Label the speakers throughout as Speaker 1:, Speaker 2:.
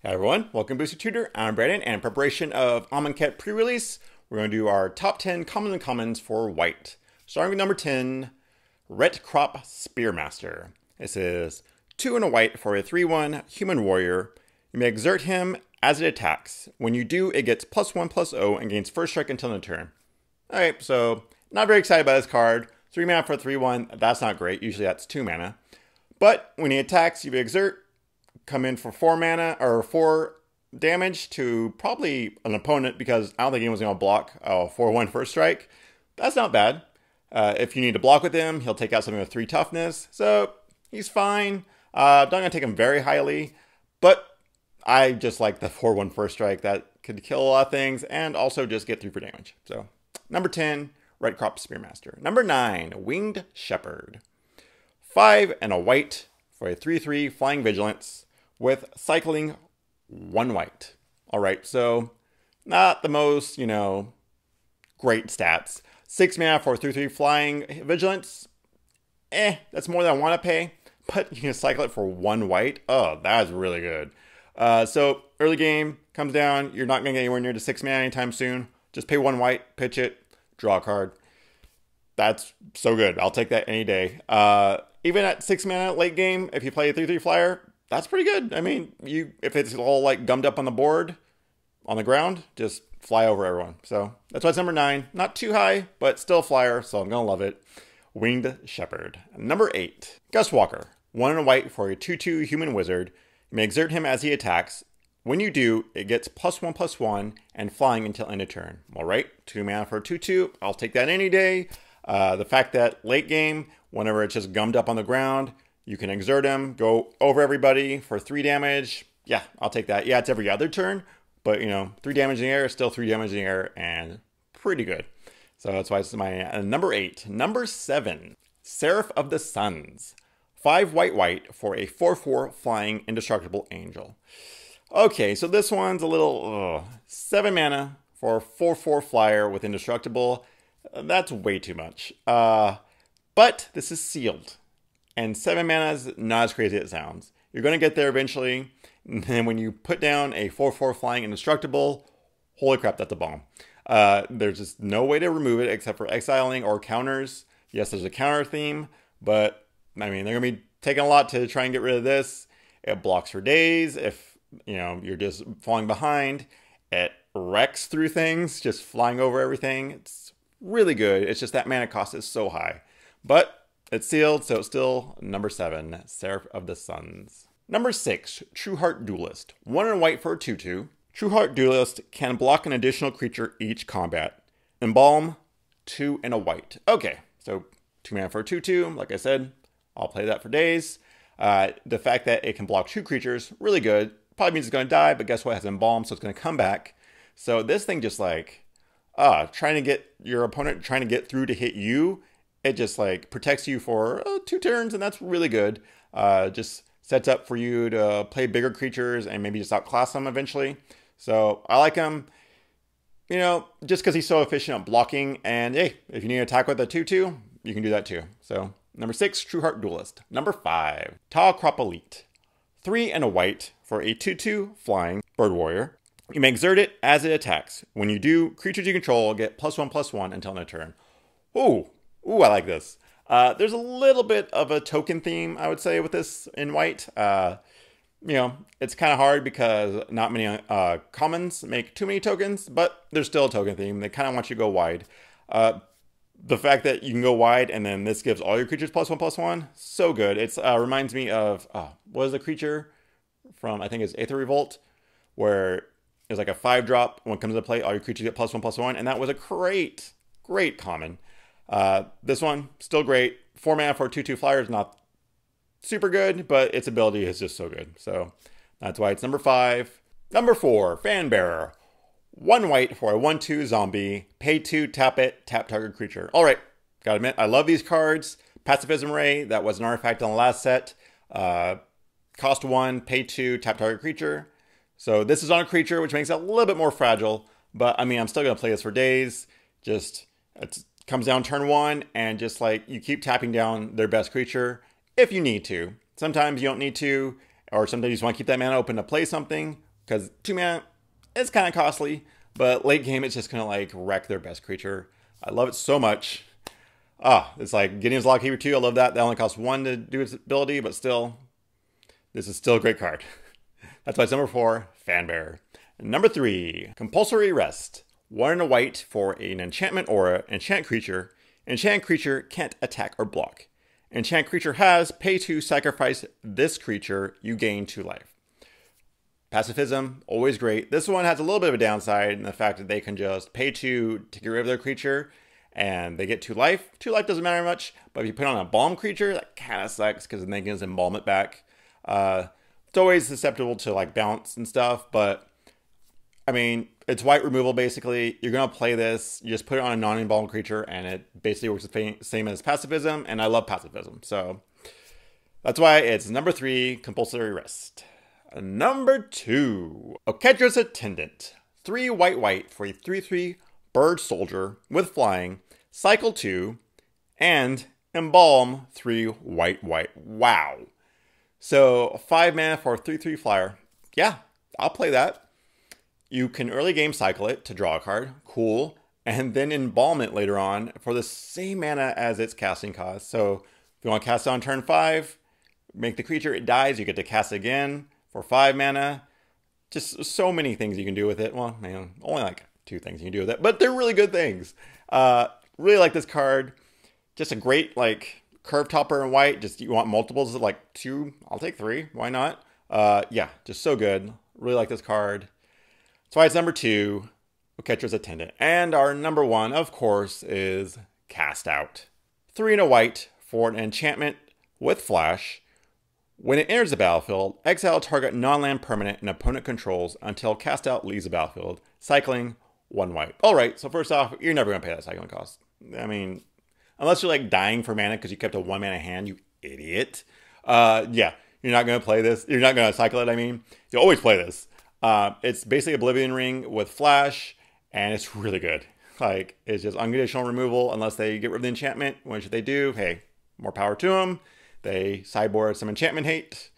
Speaker 1: Hi everyone, welcome to Booster Tutor. I'm Brandon, and in preparation of Amonkhet pre-release, we're going to do our top 10 common uncommons for white. Starting with number 10, Ret Crop Spearmaster. This is 2 and a white for a 3/1 human warrior. You may exert him as it attacks. When you do, it gets +1/+0 and gains first strike until end of turn. Alright, so not very excited about this card. 3 mana for a 3/1, that's not great. Usually that's 2 mana. But when he attacks, you may exert, come in for 4 mana or 4 damage to probably an opponent because I don't think anyone's going to block a 4/1 first strike. That's not bad. If you need to block with him, he'll take out something with 3 toughness. So he's fine. I'm not going to take him very highly, but I just like the 4/1 first strike. That could kill a lot of things and also just get 3 for damage. So number 10, Red Crop Spearmaster. Number 9, Winged Shepherd. 5 and a white for a 3/3 flying vigilance with cycling 1 white. All right, so not the most, great stats. 6 mana for 3/3 flying vigilance. That's more than I want to pay, but you can cycle it for 1 white. Oh, that is really good. So early game comes down. You're not going to get anywhere near to 6 mana anytime soon. Just pay 1 white, pitch it, draw a card. That's so good. I'll take that any day. Even at 6 mana late game, if you play a 3/3 flyer, that's pretty good. I mean, if it's all like gummed up on the board, on the ground, just fly over everyone. So that's why it's number 9. Not too high, but still a flyer, so I'm going to love it. Winged Shepherd. Number 8, Gust Walker. 1 and a white for a 2/2 human wizard. You may exert him as he attacks. When you do, it gets +1/+1 and flying until end of turn. All right, 2 mana for a 2/2. I'll take that any day. The fact that late game, whenever it's just gummed up on the ground, you can exert him, go over everybody for 3 damage. Yeah, I'll take that. Yeah, it's every other turn, but 3 damage in the air is still 3 damage in the air and pretty good. So that's why it's my number 8. Number 7, Seraph of the Suns. 5 white for a 4/4 flying indestructible angel. Okay, so this one's a little 7 mana for a 4/4 flyer with indestructible. That's way too much. But this is sealed. And 7 mana is not as crazy as it sounds. You're going to get there eventually. And then when you put down a 4/4 flying indestructible, holy crap, that's a bomb. There's just no way to remove it except for exiling or counters. Yes, there's a counter theme, but I mean, they're going to be taking a lot to try and get rid of this. It blocks for days. If you're just falling behind, it wrecks through things, just flying over everything. It's really good. It's just that mana cost is so high. But it's sealed, so it's still number 7, Seraph of the Suns. Number 6, Trueheart Duelist. 1 and a white for a 2/2. Trueheart Duelist can block an additional creature each combat. Embalm, 2 and a white. Okay, so 2 mana for a 2/2. Like I said, I'll play that for days. The fact that it can block 2 creatures, really good. Probably means it's going to die, but guess what? It has Embalm, so it's going to come back. So this thing just trying to get your opponent, trying to get through to hit you, it just protects you for 2 turns, and that's really good. Just sets up for you to play bigger creatures and maybe just outclass them eventually. So I like him, just because he's so efficient at blocking. And hey, if you need to attack with a 2/2, you can do that too. So number 6, Trueheart Duelist. Number 5, Tall Crop Elite. 3 and a white for a 2/2 flying bird warrior. You may exert it as it attacks. When you do, creatures you control get +1/+1 until end of turn. Ooh, I like this. There's a little bit of a token theme, I would say, with this in white. It's kind of hard because not many commons make too many tokens, but there's still a token theme. They kind of want you to go wide. The fact that you can go wide and then this gives all your creatures +1/+1, so good. It reminds me of, what is the creature from, I think it's Aether Revolt, where it's like a 5-drop. When it comes into play, all your creatures get +1/+1, and that was a great common. This one, still great. 4 mana for a 2/2 flyer is not super good, but its ability is just so good. So that's why it's number 5. Number 4, Fanbearer. 1 white for a 1/2 zombie. Pay 2, tap it, tap target creature. All right, gotta admit, I love these cards. Pacifism Ray, that was an artifact on the last set. Cost 1, pay 2, tap target creature. So this is on a creature, which makes it a little bit more fragile. But I mean, I'm still gonna play this for days. Just it comes down turn 1, and just you keep tapping down their best creature if you need to. Sometimes you don't need to, or sometimes you just want to keep that mana open to play something. because 2 mana is kind of costly, but late game it's just gonna like wreck their best creature. I love it so much. It's like Gideon's Lockkeeper 2. I love that. That only costs 1 to do its ability, but still, this is still a great card. That's why it's number 4, Fanbearer. Number 3, Compulsory Rest. 1 and a white for an enchantment aura, enchant creature. Enchant creature can't attack or block. Enchant creature has pay to sacrifice this creature, you gain 2 life. Pacifism, always great. This one has a little bit of a downside in the fact that they can just pay to get rid of their creature and they get 2 life. 2 life doesn't matter much, but if you put on a Embalm creature, that kind of sucks because then they can just embalm it back. It's always susceptible to like bounce and stuff, but I mean, it's white removal basically. You're going to play this, you just put it on a non-embalmed creature and it basically works the same as Pacifism, and I love Pacifism. So that's why it's number 3, Compulsory Rest. Number 2, Oketra's Attendant. 3 white for a 3/3 bird soldier with flying, cycle 2, and embalm 3 white. Wow. So 5 mana for a 3/3 flyer. Yeah, I'll play that. You can early game cycle it to draw a card. Cool. And then embalm it later on for the same mana as its casting cost. So if you want to cast it on turn 5, make the creature, it dies, you get to cast it again for 5 mana. Just so many things you can do with it. Well, man, only like 2 things you can do with it, but they're really good things. Really like this card. Just a great like curve topper in white. Just you want multiples of like 2, I'll take 3. Why not? Yeah, just so good. Really like this card. That's why it's number 2, Oketra's Attendant. And our number 1, of course, is Cast Out. 3 and a white for an enchantment with flash. When it enters the battlefield, exile target non-land permanent an opponent controls until Cast Out leaves the battlefield, cycling 1 white. Alright, so first off, you're never going to pay that cycling cost. I mean, unless you're like dying for mana because you kept a 1 mana hand, you idiot. Yeah, you're not going to play this. You're not going to cycle it, I mean. You'll always play this. It's basically Oblivion Ring with flash, and it's really good. Like, it's just unconditional removal unless they get rid of the enchantment, which they do. Hey, more power to them. They sideboard some enchantment hate.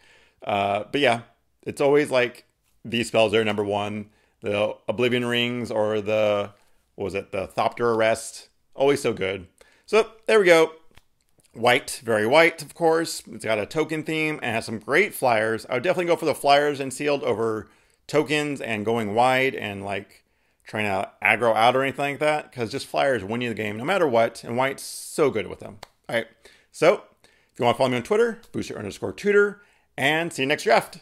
Speaker 1: But yeah, it's always like these spells are number 1. The Oblivion Rings or the, what was it, the Thopter Arrest. Always so good. So there we go. White, very white, of course. It's got a token theme and has some great flyers. I would definitely go for the flyers and sealed over tokens and going wide and like trying to aggro out or anything like that, because just flyers win you the game no matter what, and white's so good with them. All right, so if you want to follow me on Twitter, booster_tutor, and see you next draft.